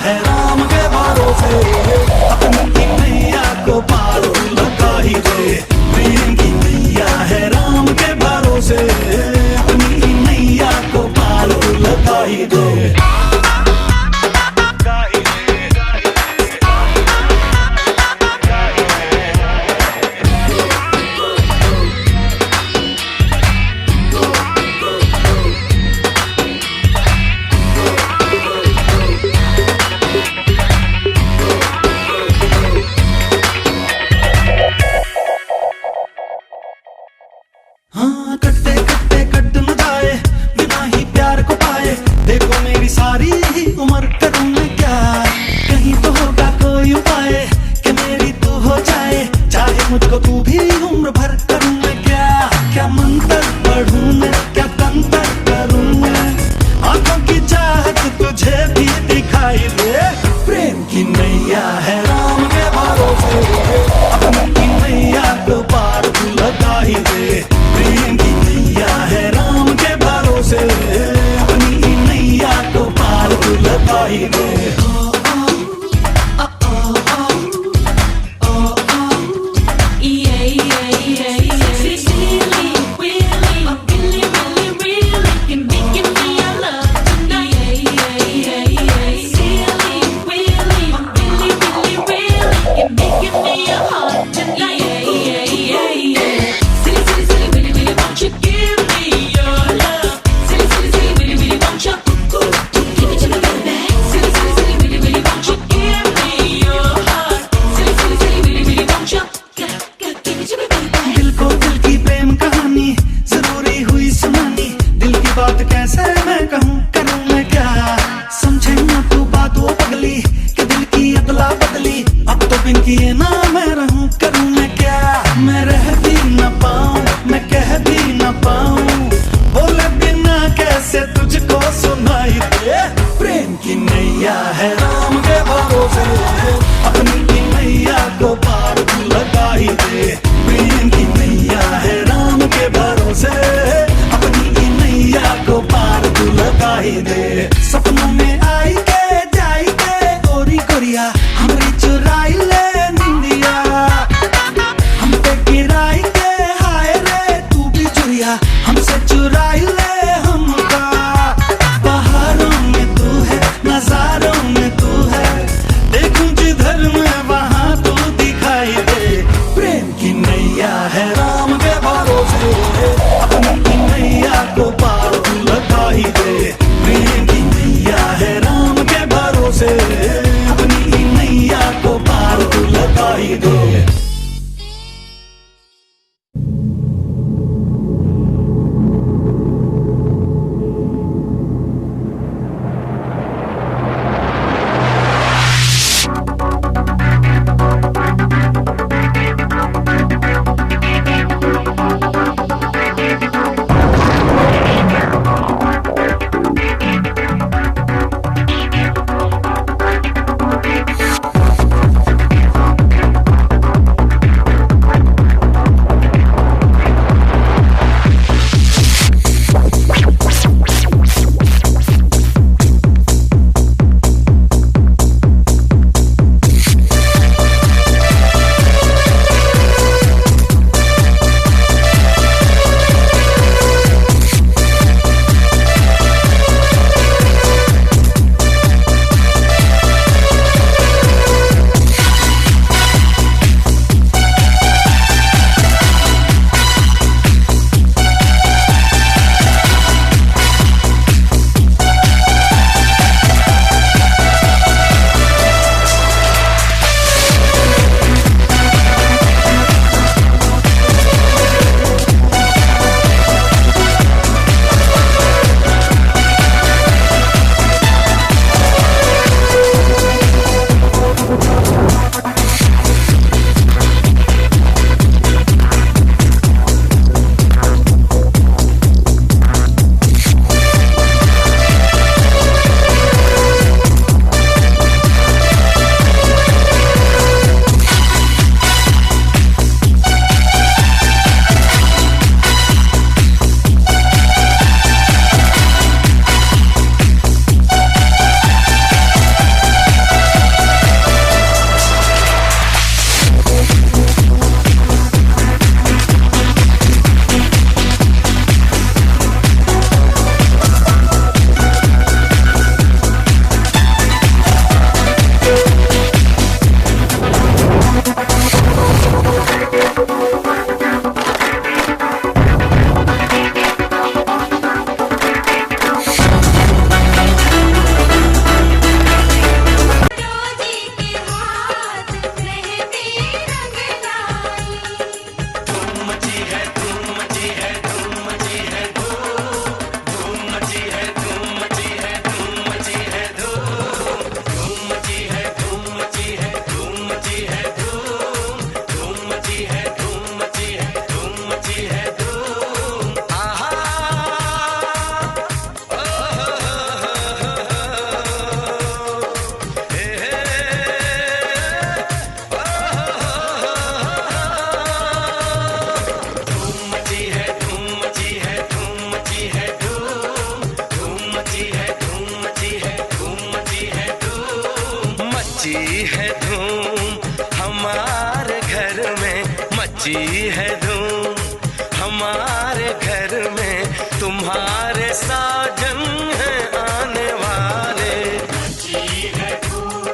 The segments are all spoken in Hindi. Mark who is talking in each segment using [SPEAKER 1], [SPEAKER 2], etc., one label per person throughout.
[SPEAKER 1] है राम के भरोसे, अपनी की नैया को पार लगा ही दे। प्रेम की नैया है राम के भरोसे, अपनी की नैया को पार लगा ही दे। हाँ कटते कटते कट न जाए, बिना ही प्यार को पाए। देखो मेरी सारी ही उम्र करूँ मैं क्या, कहीं तो होगा कोई उपाय कि मेरी तू हो जाए। चाहे मुझको तू भी उम्र भर करूँ मैं क्या, क्या मंत्र पढ़ूं मैं, क्या तंत्र करूँ मैं। आंखों की चाहत तुझे भी दिखाई दे। प्रेम की नैया है राम के भरोसे, अपनी की नैया को पार लगा ही दे। प्रेम की नैया है राम के भरोसे, अपनी की नैया को पार लगा ही दे। बात कैसे मैं कहूँ करूँ मैं क्या, समझे ना तू बात वो पगली कि दिल की अदला बदली। अब तो बिन किए ना मैं रहूँ करूँ मैं क्या, मैं रह भी न पाऊँ मैं कह भी न पाऊँ, बोले बिना कैसे तुझको सुनाई दे। प्रेम की नैया है राम के भरोसे, अपनी की नैया को पार लगा ही दे। प्रेम की नैया है राम के भरोसे, अपनी की नैया को पार लगा ही दे। सपनों में आई के जाई के गोरी गोरिया, हमरी चुराई ले निंदिया। हम पे गिराई के हाय रे तू भी चुरिया, हमसे चुराई ले हमका। बहारों में तू है नजारों में तू है, देखूं जिधर मैं वहां तू दिखाई दे। प्रेम की नैया है राम के भरोसे, अपनी की नैया को पार लगा ही दे। प्रेम की नैया है राम के भरोसे, अपनी की नैया को पार लगा ही दे।
[SPEAKER 2] मची है धूम हमारे घर में, मची है धूम हमारे घर में, तुम्हारे साजन हैं आने वाले।
[SPEAKER 3] मची है धूम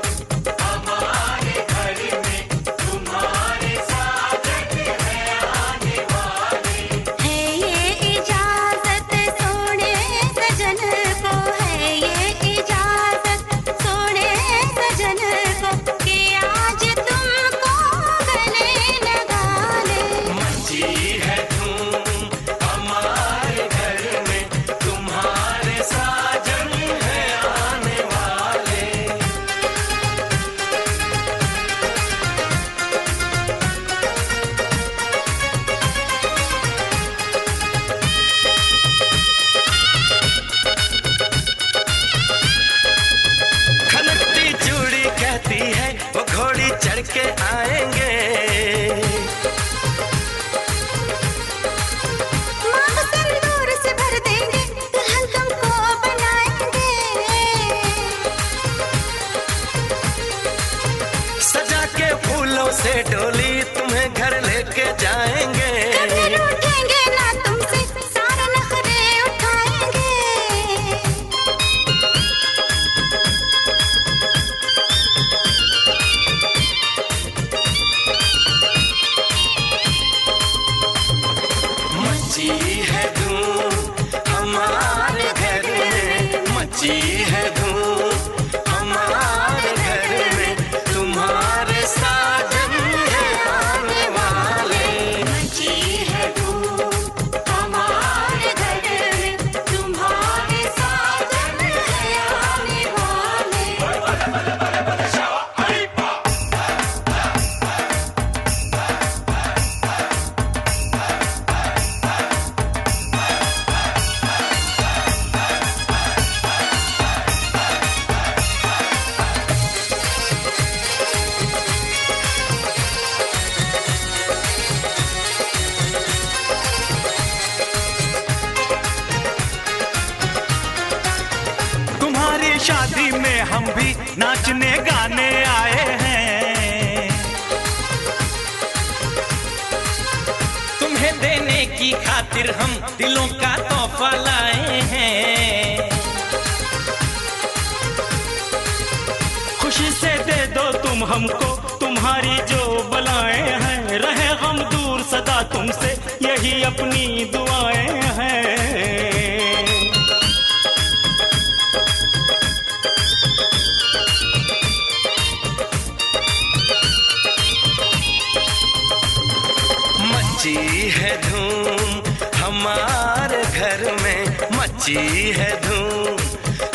[SPEAKER 3] हमारे घर में, तुम्हारे साजन हैं आने वाले।
[SPEAKER 4] है ये इजाजत सोने सजन को, है ये इजाजत सोने सजन को, कि आज तुमको गले लगा ले।
[SPEAKER 2] मची है धूम हमारे घर में, तुम्हारे साजन हैं आने वाले। खनकती चूड़ी कहती है वो घोड़ी चढ़ के आएंगे।
[SPEAKER 4] मांग सिंदूर से भर देंगे, दुल्हन तुमको बनाएंगे।
[SPEAKER 2] सजा के फूलों से डोली तुम्हें घर लेके जाएंगे।
[SPEAKER 4] कभी रूठेंगे ना तुमसे, सारे नखरे उठाएंगे।
[SPEAKER 2] मची है धूम हमारे घर में, मची है धूम हमारे घर में, तुम्हारे साजन हैं आने वाले।
[SPEAKER 4] मची है धूम हमारे घर में, तुम्हारे साजन हैं आने वाले।
[SPEAKER 1] तुम्हारी शादी में हम भी नाचने गाने आए हैं।
[SPEAKER 5] तुम्हें देने की खातिर हम दिलों का तोहफा लाए हैं।
[SPEAKER 1] खुशी से दे दो तुम हमको तुम्हारी जो बलाएं हैं, रहे हम दूर सदा तुमसे यही अपनी दुआएं हैं।
[SPEAKER 2] मची है धूम हमारे घर में, मची है धूम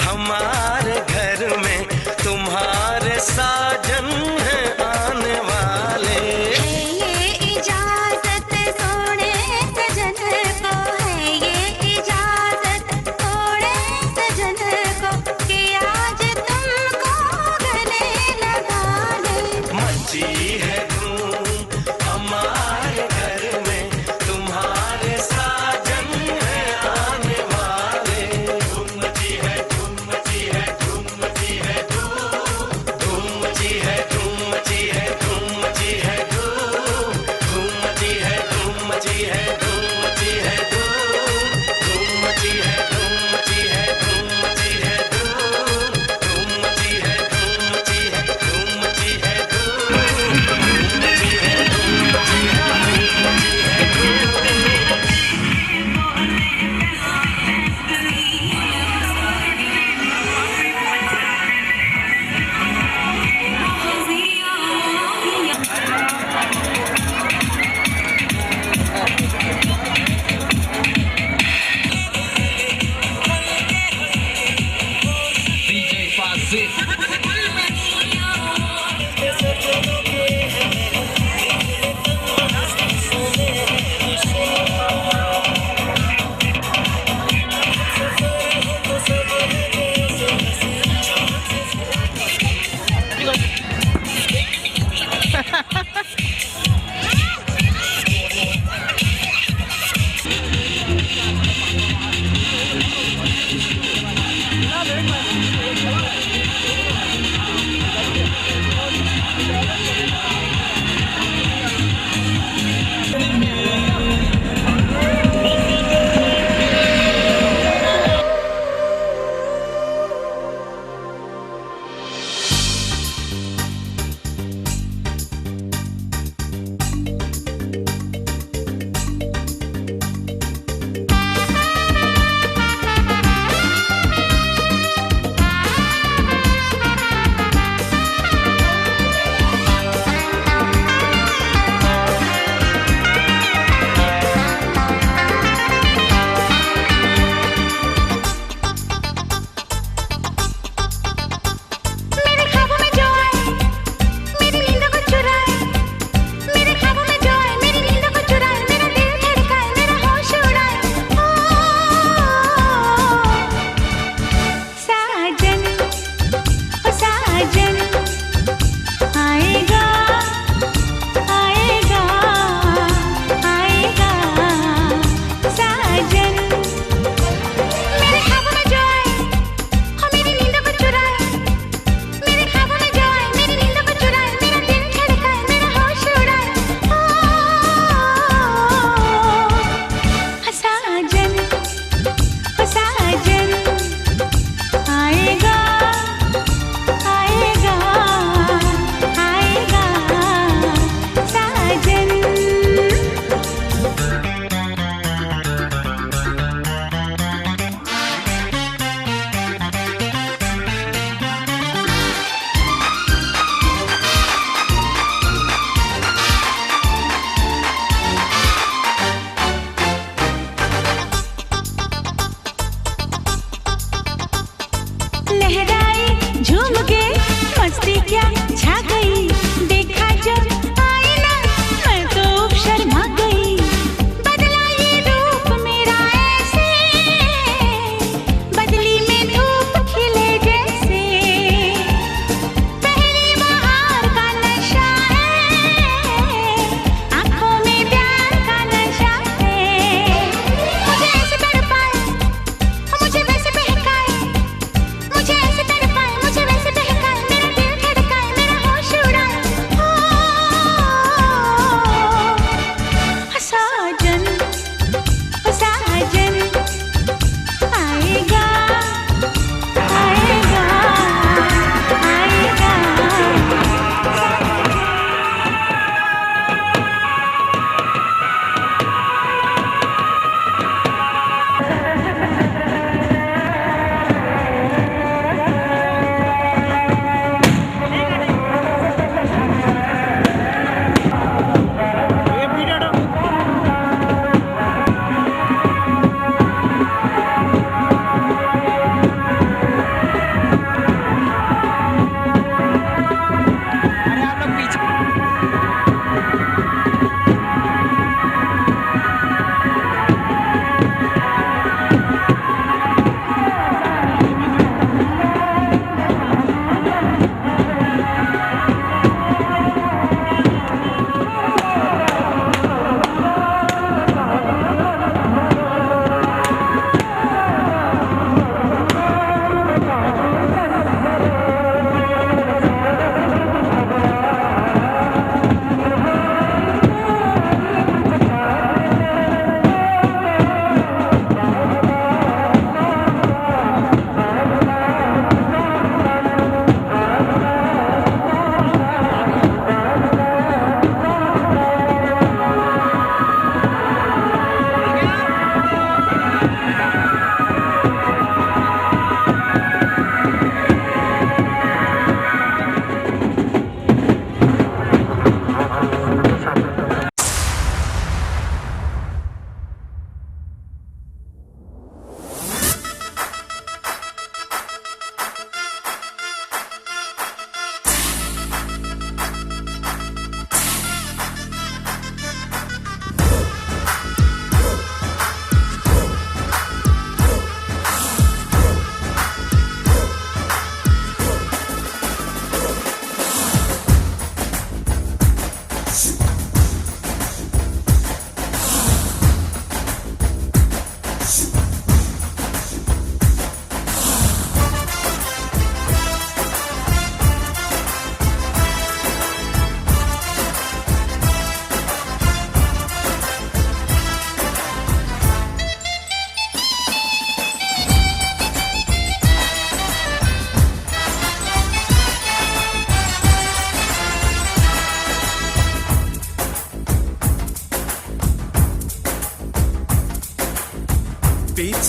[SPEAKER 2] हमारे घर में, तुम्हारे साजन हैं आने वाले।
[SPEAKER 4] है ये इजाजत सोने सजन को, है ये इजाजत सोने सजन को, कि आज तुमको गले लगा ले।
[SPEAKER 2] मची है धूम हमारे घर में, तुम्हारे साजन हैं आने वाले।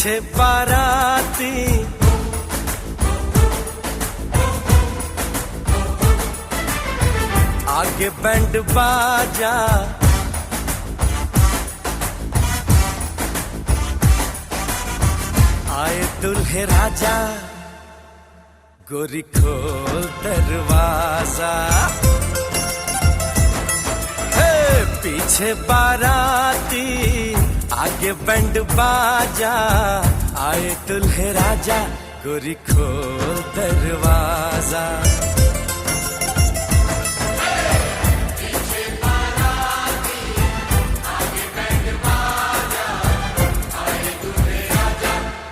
[SPEAKER 2] पीछे बाराती आगे बैंड बाजा, आए दुल्हे राजा, गोरी खोल दरवाजा। हे पीछे बाराती आगे बैंड बाजा, आए दुल्हे राजा, गोरी खोल दरवाजा।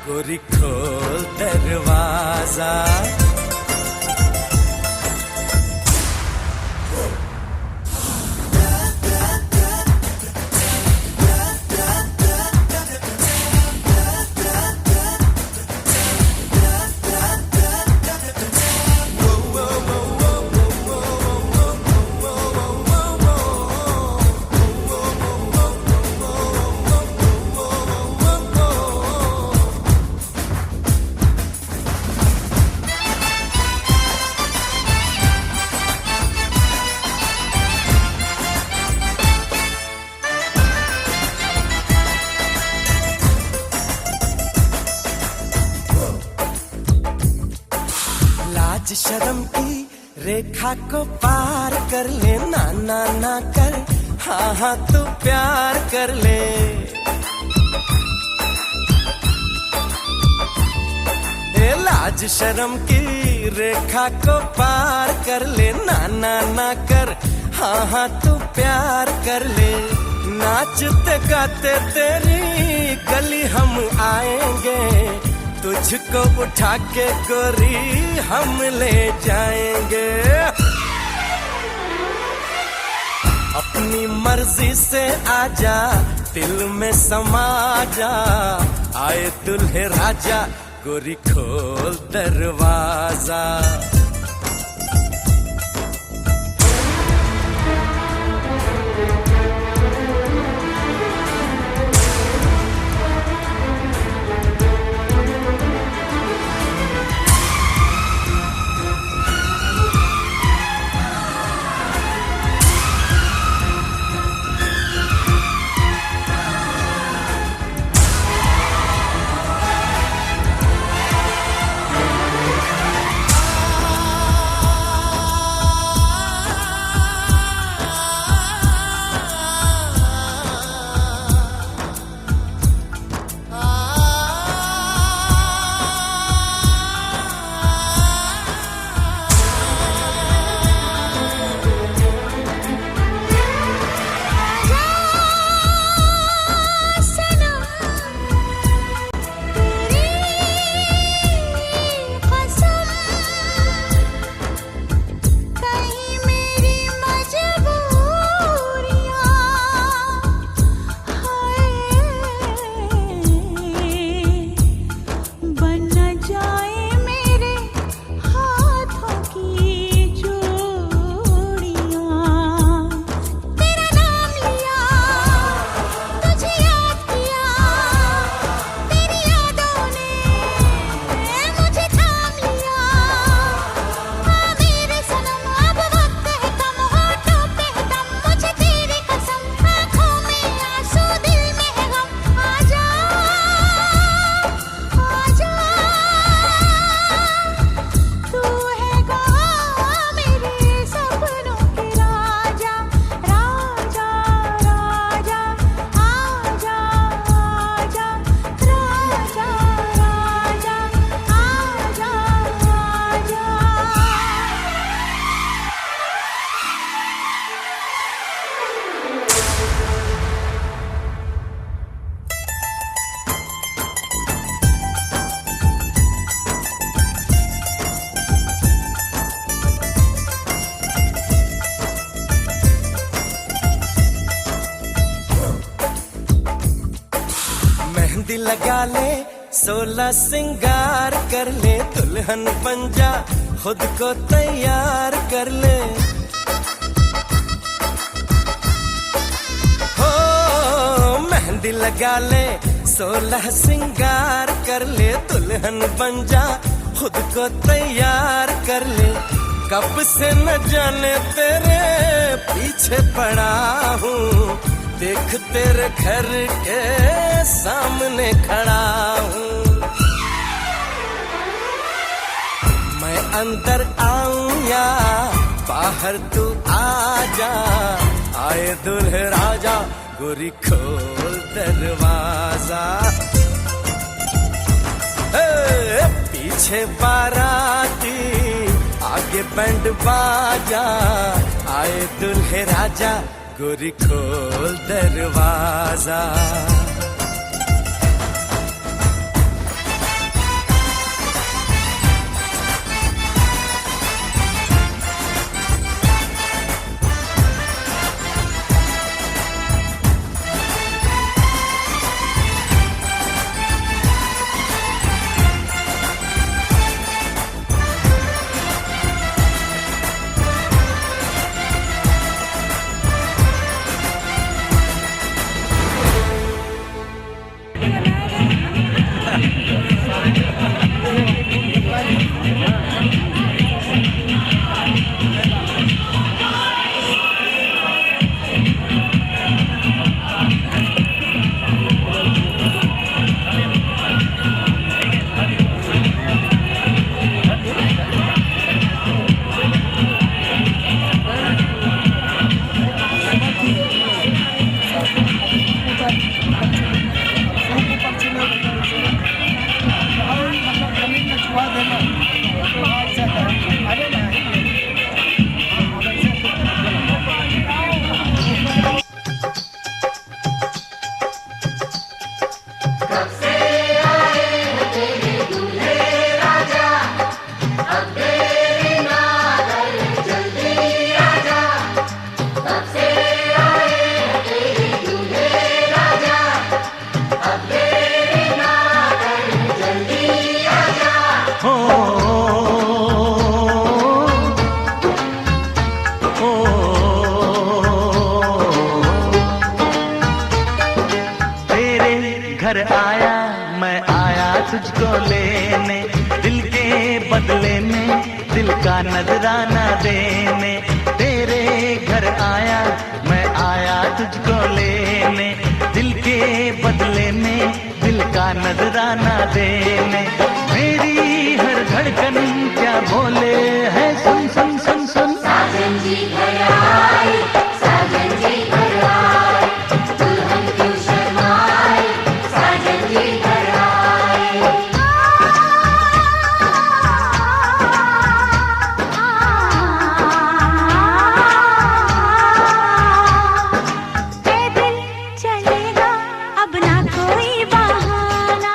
[SPEAKER 2] गोरी खोल दरवाजा। लाज शर्म की रेखा को पार कर ले, ना ना ना कर, हाँ हाँ तू प्यार कर ले। ए लाज शर्म की रेखा को पार कर ले, ना ना ना कर, हाँ हाँ तू प्यार कर ले। नाचते गाते तेरी गली हम आएंगे, तुझको उठा के गोरी हम ले जाएंगे। अपनी मर्जी से आजा, दिल में समा जा, आए दुल्हे राजा, गोरी खोल दरवाजा। मेहंदी लगा ले, 16 सिंगार कर ले, दुल्हन बन जा, खुद को तैयार कर ले। हो मेहंदी लगा ले, 16 सिंगार कर ले, दुल्हन बन जा खुद को तैयार कर ले। कब से न जाने तेरे पीछे पड़ा हूँ, देख तेरे घर के सामने खड़ा हूँ। मैं अंदर आऊं या बाहर तू आ जा, आए दुल्हे राजा गोरी खोल दरवाजा। पीछे बाराती आगे बैंड बाजा, आए दुल्हे राजा गोरी खोल दरवाजा।
[SPEAKER 5] घर आया मैं आया तुझको लेने, दिल के बदले में दिल का नजराना देने। तेरे घर आया मैं आया तुझको लेने, दिल के बदले में दिल का नजराना देने। मेरी हर धड़कन क्या बोले है सुन सुन सुन सुन।
[SPEAKER 6] साजन जी घर आए, साजन जी घर आए, दुल्हन क्यों शर्माए, साजन जी घर आए।
[SPEAKER 4] पैदल चलेगा अब ना कोई बहाना,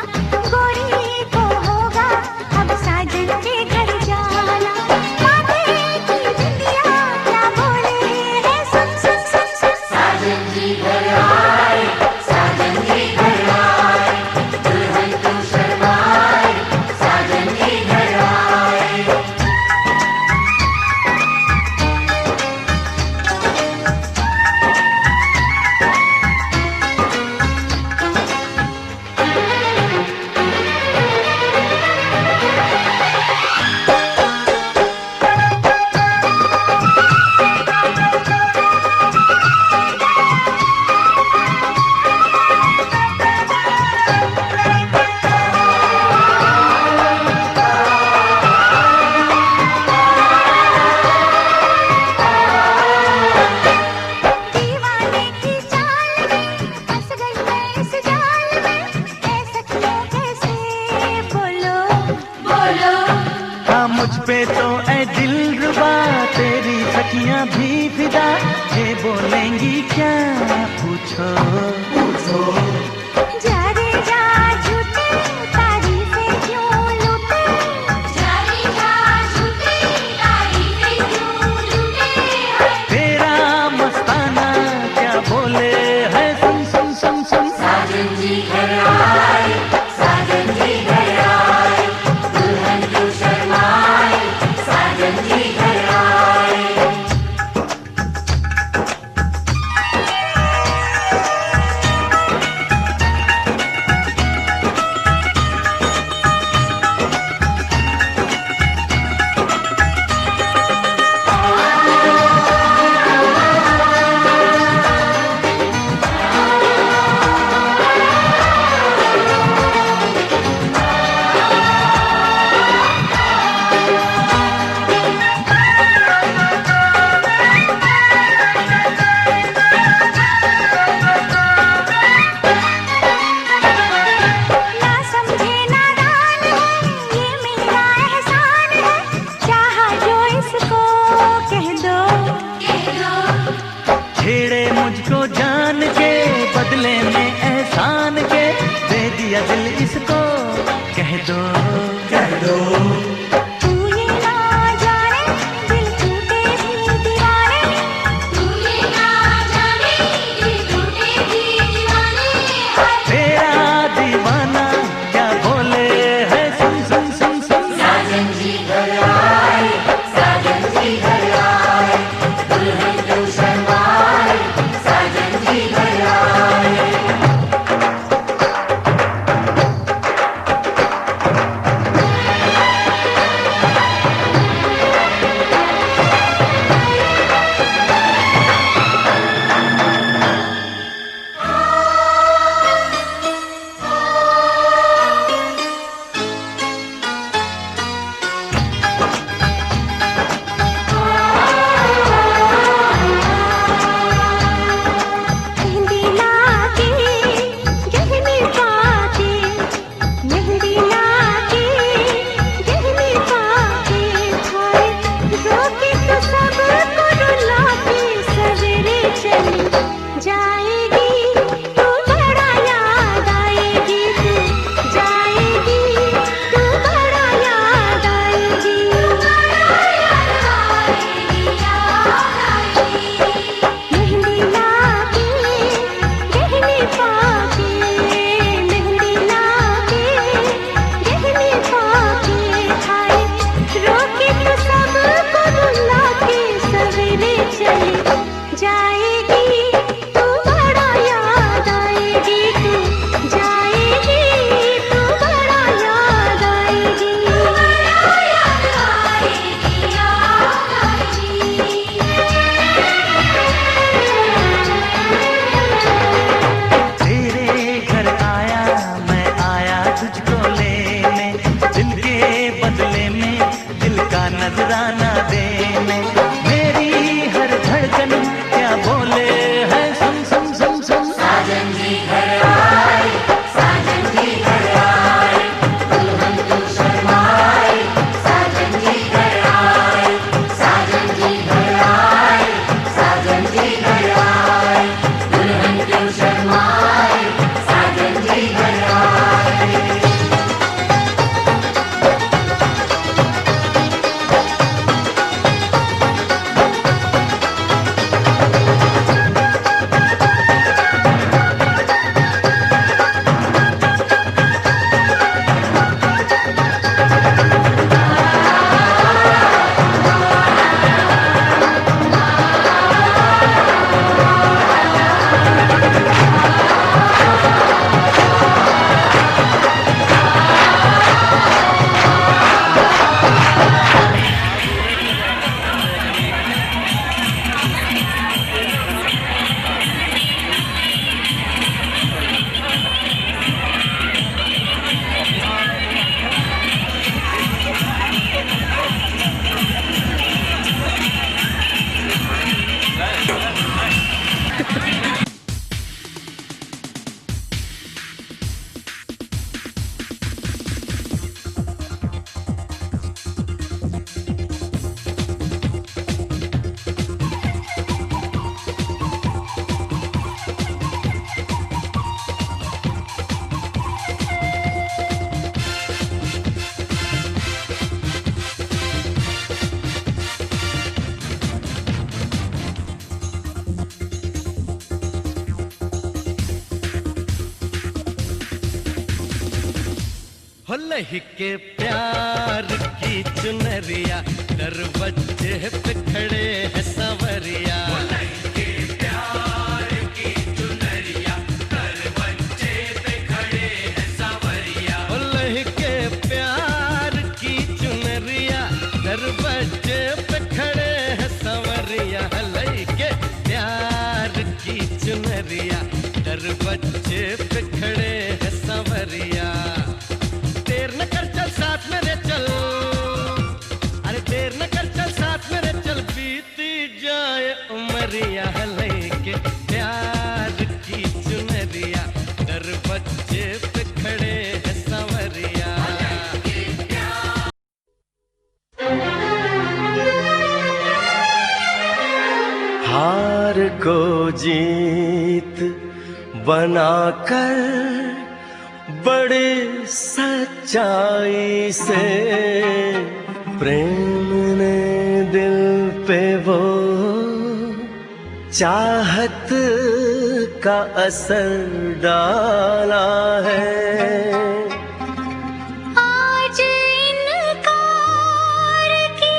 [SPEAKER 4] गोरी को होगा अब साजन के घर जाना। माथे की बिंदिया क्या बोले है सुन सुन सुन सुन।
[SPEAKER 6] साजन जी घर आए, साजन जी घर आए, दुल्हन क्यों शर्माए, साजन जी घर आए।
[SPEAKER 4] दीवाने की चाल में फंस गई मैं इस जाल में, ऐसा क्यों कैसे बोलो बोलो।
[SPEAKER 5] हाँ मुझ पे तो ऐ दिलरुबा तेरी सखियां भी फिदा, ये बोलेंगी क्या पूछो पूछो।
[SPEAKER 4] जा रे जा झूठे तारीफें क्यों लूटे, जा रे जा झूठे तारीफें क्यों लूटे हैं।
[SPEAKER 5] तेरा मस्ताना क्या बोले है सुन सुन सुन सुन।
[SPEAKER 6] साजन जी घर आए, साजन जी घर आए, दुल्हन क्यों शर्माए, साजन जी घर आए।
[SPEAKER 2] हो लहके प्यार की चुनरिया दरवाजे पे खड़े हैं संवरिया।
[SPEAKER 3] लहके प्यार की चुनरिया दरवाजे पे खड़े हैं सांवरिया।
[SPEAKER 2] हो लहके प्यार की चुनरिया दरवाजे पे खड़े हैं संवरिया। लहके प्यार की चुनरिया दरवाजे पे खड़े हैं संवरिया। देर न कर चल साथ मेरे चल, अरे देर न कर चल साथ मेरे चल, बीती जाए उमरिया। लेके प्यार की चुनरिया दरवाजे पे खड़े हैं संवरिया। हार को जीत बनाकर बड़े सच्चाई से प्रेम ने दिल पे वो चाहत का असर डाला है।
[SPEAKER 4] आज इनकार की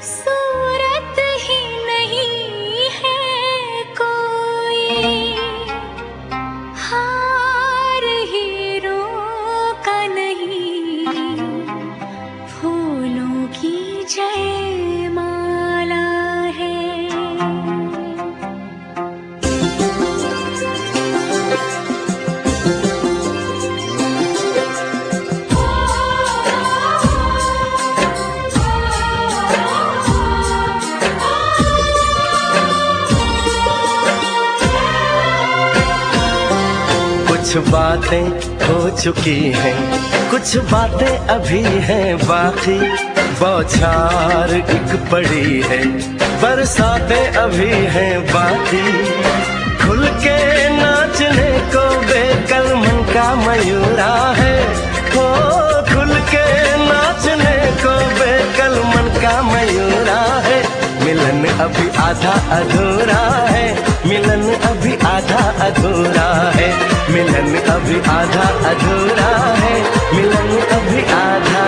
[SPEAKER 4] सूरत ही नहीं है कोई, हार हीरों का नहीं, फूलों की जयमाला है।
[SPEAKER 2] कुछ बातें हो चुकी हैं, कुछ बातें अभी हैं बाकी, बौछार एक पड़ी है, बरसातें अभी हैं बाकी। खुल के नाचने को बेकल मन का मयूरा है, हो खुल के नाचने को बेकल मन का मयूरा है। मिलन अभी आधा अधूरा है, मिलन अभी आधा अधूरा है, मिलन अभी आधा अधूरा है, मिलन अभी आधा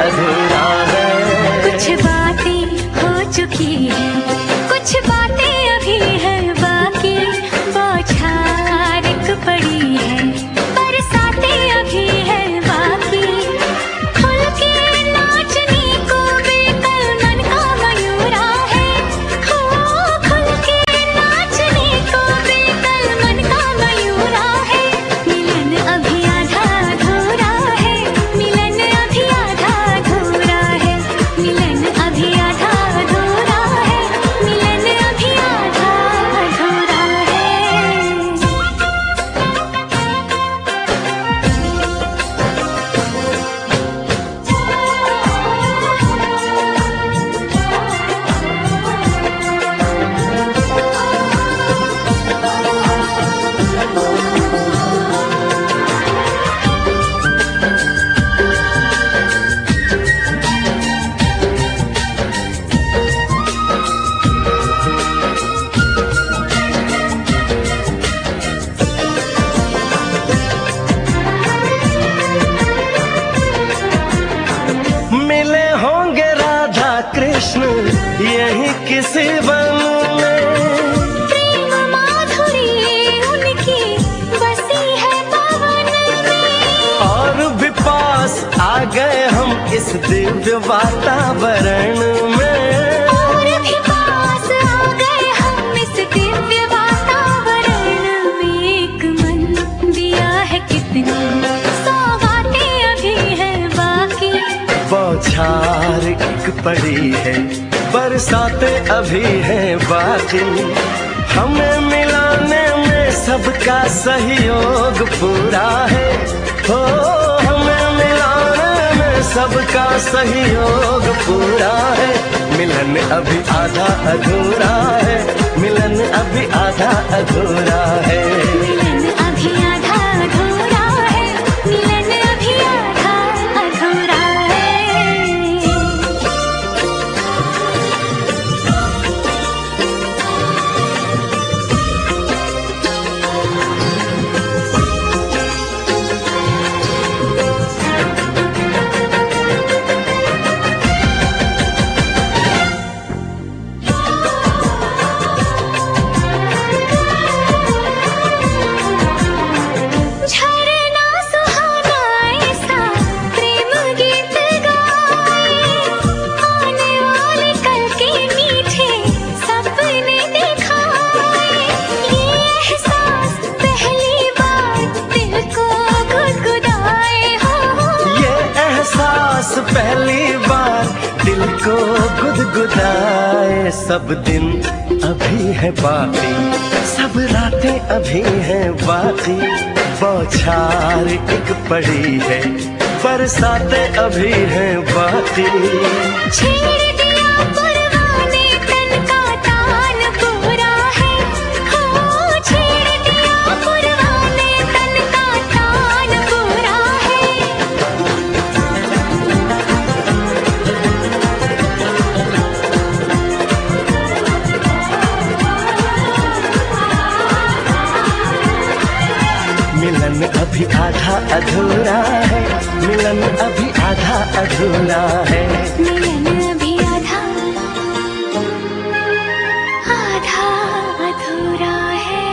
[SPEAKER 2] अधूरा है।
[SPEAKER 4] कुछ बातें हो चुकी हैं, कुछ बातें अभी हैं बाकी, बौछार एक पड़ी है, बरसातें अभी हैं बाकी। खुल के नाचने को बेकल मन का मयूरा है, हो खुल के नाचने को बेकल मन का मयूरा है। मिलन अभी आधा अधूरा है, मिलन अभी आधा अधूरा है, मिलन अभी आधा अधूरा है, मिलन अभी आधा अधूरा है।
[SPEAKER 2] मिले होंगे राधा कृष्ण यही किसी वन में,
[SPEAKER 4] प्रेम माधुरी उनकी बसी है पवन में,
[SPEAKER 2] और भी पास आ गए हम इस दिव्य वातावरण में।
[SPEAKER 4] और भी पास आ गए हम इस दिव्य वातावरण में। एक मन दिया है कितनी सौगातें अभी हैं बाकी,
[SPEAKER 2] बौछार एक पड़ी है, बरसातें अभी हैं बाकी। हमें मिलाने में सबका सहयोग पूरा है, हो हमें मिलाने में सबका सहयोग पूरा है। मिलन अभी आधा अधूरा है, मिलन अभी आधा अधूरा है।
[SPEAKER 4] मिलन अभी आधा अधूरा है, मिलन अभी आधा अधूरा है।
[SPEAKER 2] सब दिन अभी है बाकी, सब रातें अभी हैं बाकी, बौछार एक पड़ी है, बरसातें अभी हैं बाकी।
[SPEAKER 4] छेड़ दिया परवाने तन का तान पूरा है, हो छेड़ दिया परवाने तन का तान पूरा है।
[SPEAKER 2] मिलन अभी आधा अधूरा है, मिलन अभी आधा अधूरा है।
[SPEAKER 4] मिलन अभी आधा आधा अधूरा है।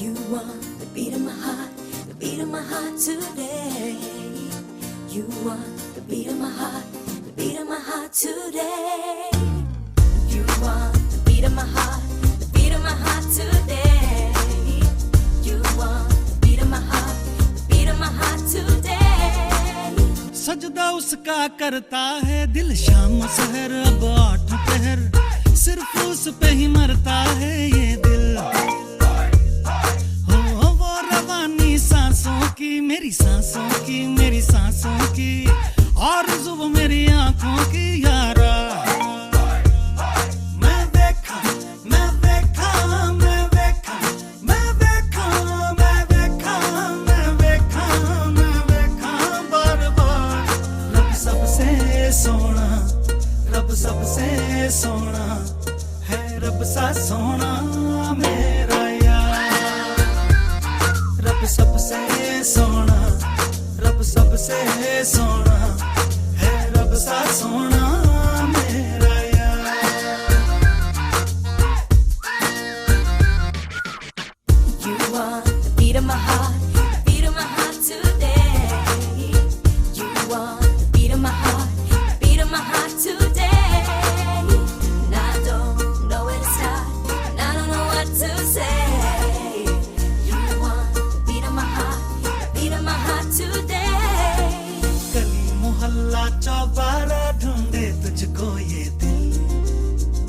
[SPEAKER 7] You want the beat of my heart, the beat of my heart today. You want the beat of my heart, the beat of my heart today. You want the beat of my heart, the beat of my heart today. You want the beat of my heart, the beat of my heart today.
[SPEAKER 1] सजदा उसका करता है दिल शाम सहर, अब 8 पहर सिर्फ उस पे ही मरता है ये दिल। हो वो रवानी सांसों की, मेरी सांसों की, मेरी सांसों की, और जुब मेरी आंखों की यारा। मैं देखा, मैं देखा, मैं देखा, मैं देखा, मैं देखा, मैं देखा, मैं देखा बार बार। रब सबसे सोना, रब सबसे सोना है, रब सा सोना मेरा यार। रब सबसे सोना, रब सबसे सोना है, रब सा सोना मेरा यार।
[SPEAKER 7] You want the beat of my heart, the beat of my heart today. You want the beat of my heart, the beat of my heart today. And I don't know where to start, and I don't know what to say. You want the beat of my heart, the beat of my heart today.
[SPEAKER 1] गली मोहल्ला चौबारा ढूंढे तुझको ये दिल,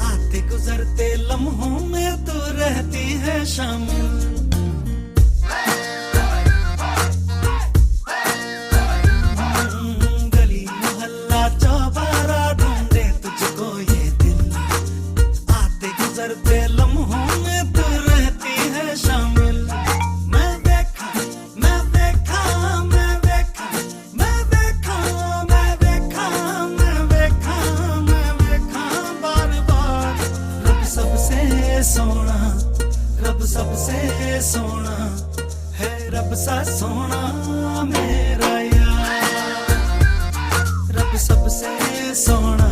[SPEAKER 1] आते गुजरते लम्हों में तू रहती है शामिल। गली मोहल्ला चौबारा ढूंढे तुझको ये दिल, आते गुजरते लम्हों में तू रहती है शामिल। मैं देखा, मैं देखा, मैं देखा, मैं देखा, मैं देखा, मैं देखा, मैं देखा बार बार। रब सबसे सोना, रब सबसे सोना है, रब सा सोना मेरा यार। रब सबसे सोना,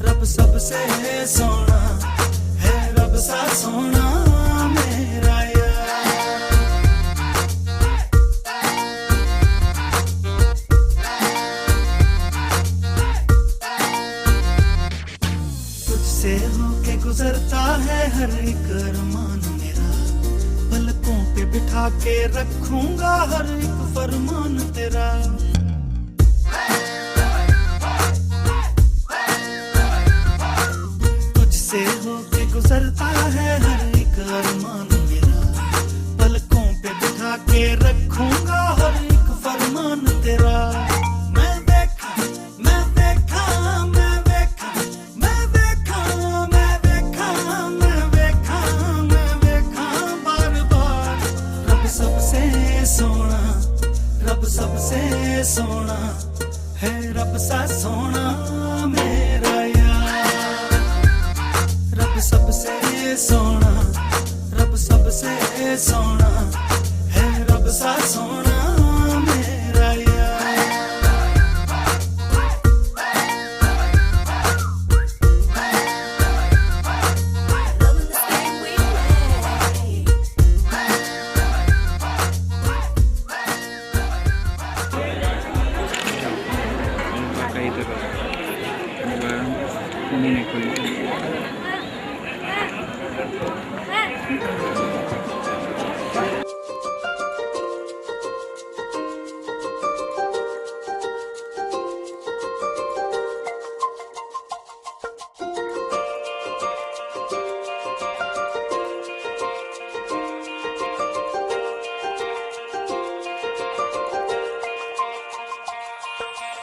[SPEAKER 1] रब सबसे सोना है, रब सा सोना मेरा यार। तुझसे होके गुजरता है हर एक अरमान मेरा, पलकों पे बिठा के रखूंगा हर एक फरमान तेरा। तुझसे होके गुजरता है हर एक अरमान मेरा, पलकों पे बिठा के रखूंगा हर एक फरमान तेरा। मैं देखा, मैं देखा, मैं देखा, मैं देखा, मैं देखा, मैं देखा, मैं देखा बार बार। रब सबसे सोना, रब सबसे सोना है, रब सा सोना मेरा यार। रब सबसे सोना, रब सबसे सोना है, रब सा सोना मेरा यार।
[SPEAKER 7] Loving this game we play.
[SPEAKER 8] Ini nih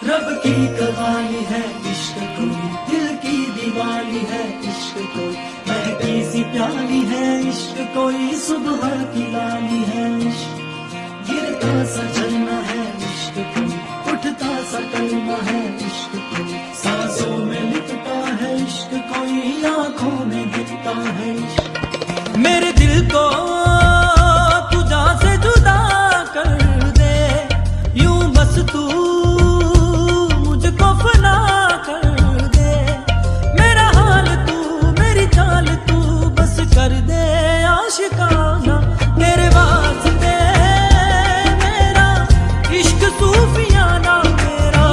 [SPEAKER 1] रब की कवाली है इश्क कोई, दिल की दीवाली है इश्क कोई, महकी सी प्याली है इश्क कोई, सुबह की लाली है इश्क, गिरता सा झरना है इश्क कोई, उठता सा कलमा है इश्क कोई, सांसों में लिखता है इश्क कोई, आंखों में दिखता है इश्क। मेरे दिल को तुझा से जुदा कर दे, यूं बस तू मुझको फना कर दे, मेरा हाल तू मेरी चाल तू बस कर दे आशिकाना, तेरे वास्ते मेरा इश्क सूफियाना, मेरा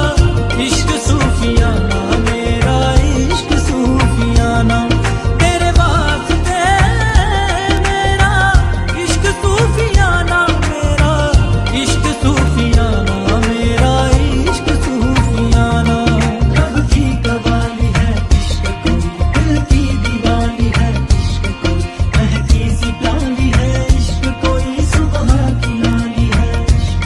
[SPEAKER 1] इश्क सूफियाना, मेरा इश्क सूफियाना, तेरे वास्ते मेरा इश्क सूफियाना, मेरा इश्क सूफियाना, मेरा इश्क सूफियाना। रब की कवाली है इश्क कोई, दिल की दीवानी है इश्क कोई, महकी सी प्याली है इश्क कोई, सुबह की लाली है इश्क।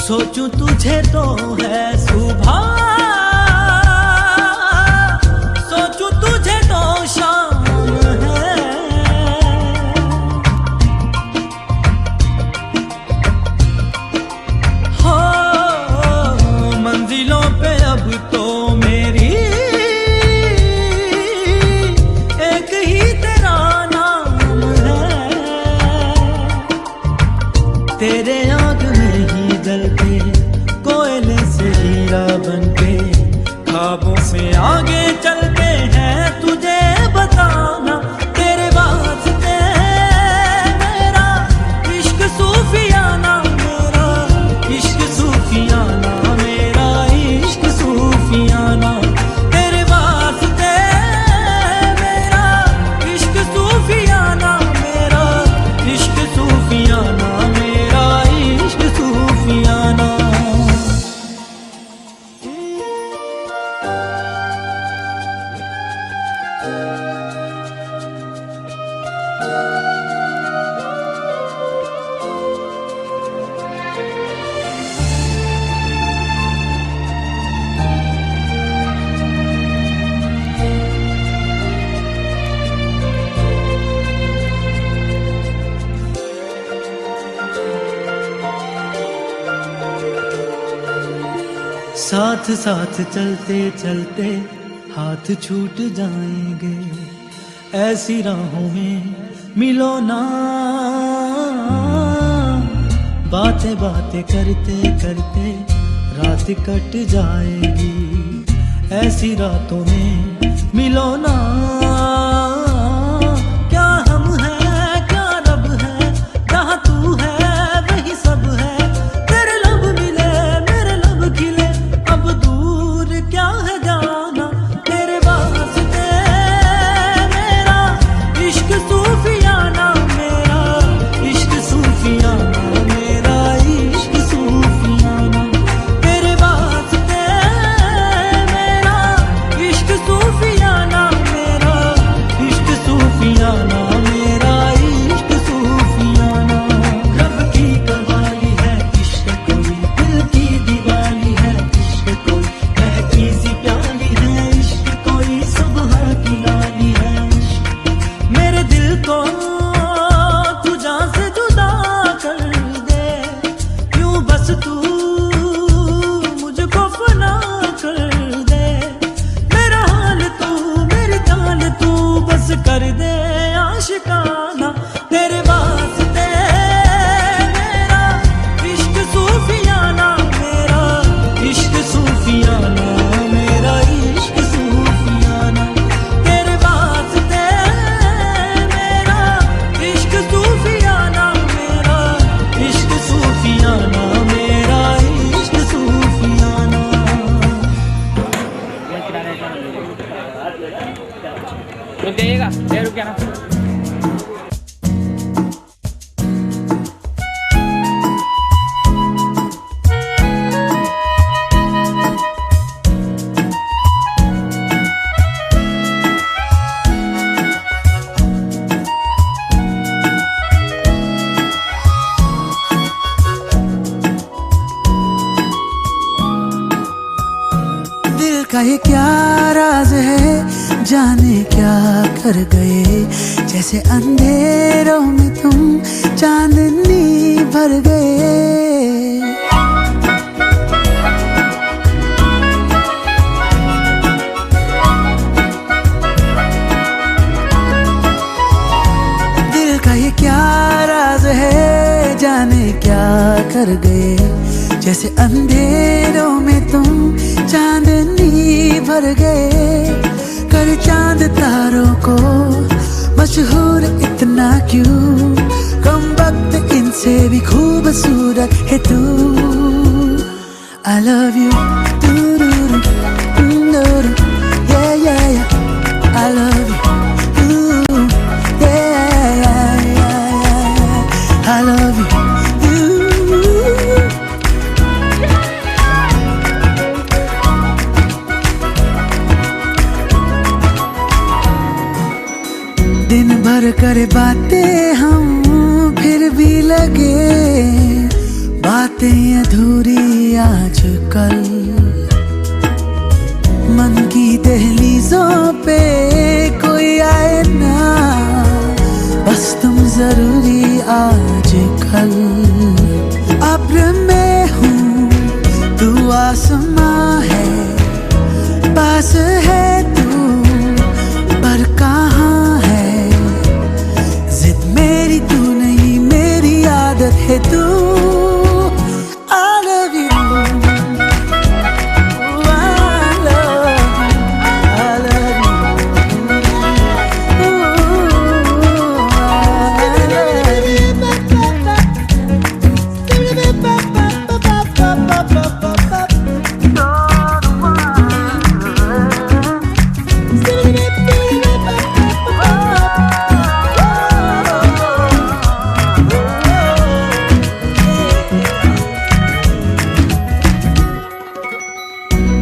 [SPEAKER 1] सोचूं तुझे तो है सुबह, सोचूं तुझे तो शाम है, हो मंजिलों पे अब तो मेरी एक ही तेरा नाम है, तेरे आग में ही जलते कोयले से हीरा बनके, ख्वाबों से आगे चलते हैं तुझे बताना, तेरे वास्ते मेरा इश्क सूफियाना, मेरा इश्क सूफियाना, मेरा इश्क सूफियाना, तेरे वास्ते मेरा इश्क सूफियाना, मेरा इश्क सूफियाना, मेरा इश्क सूफियाना। साथ साथ चलते चलते हाथ छूट जाएंगे, ऐसी राहों में मिलो ना, बातें बातें करते करते रात कट जाएगी, ऐसी रातों में मिलो ना, क्या हम हैं क्या रब है, जहाँ तू है वही सब है, तेरे लब मिले मेरे लब खिले, अब दूर क्या है जाना, तेरे वास्ते मेरा इश्क सूफियाना, मेरा इश्क सूफियाना, मेरा इश्क सूफियाना, तेरे वास्ते मेरा इश्क सूफियाना, मेरा का ये क्या राज है, जाने क्या कर गए, जैसे अंधेरों में तुम चांदनी भर गए। दिल का ये क्या राज है, जाने क्या कर गए, जैसे अंधेरों में तुम चांदनी भर गए। कर चांद तारों को मशहूर इतना क्यों, कम वक्त इनसे भी खूबसूरत है तू। I love you, yeah yeah yeah, I love you, yeah yeah yeah, I love you. दिन भर करे बातें हम, फिर भी लगे बातें अधूरी आजकल। मन की दहलीजों पे कोई आए ना, बस तुम जरूरी आजकल। अब्र में हूँ तू आसमां है, पास है तू पर कहाँ है, जिद मेरी तू नहीं मेरी आदत है तू। I love you, I love you, I love you,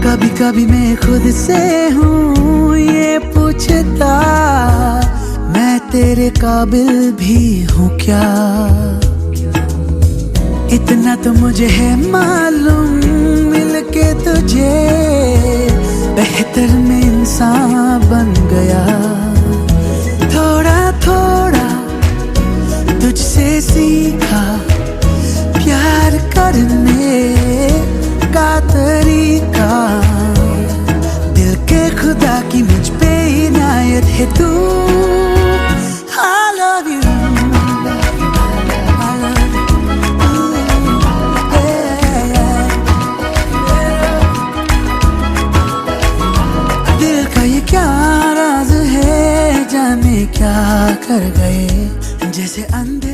[SPEAKER 1] कभी कभी मैं खुद से हूँ ये पूछता, मैं तेरे काबिल भी हूँ क्या। इतना तो मुझे है मालूम, मिलके तुझे बेहतर में इंसान बन गया। थोड़ा थोड़ा तुझसे सीखा प्यार करने का तरीका, दिल के खुदा की मुझ पे इनायत है तू। I love you, I love you, yeah, yeah। दिल का ये क्या राज है, जाने क्या कर गए, जैसे अंधे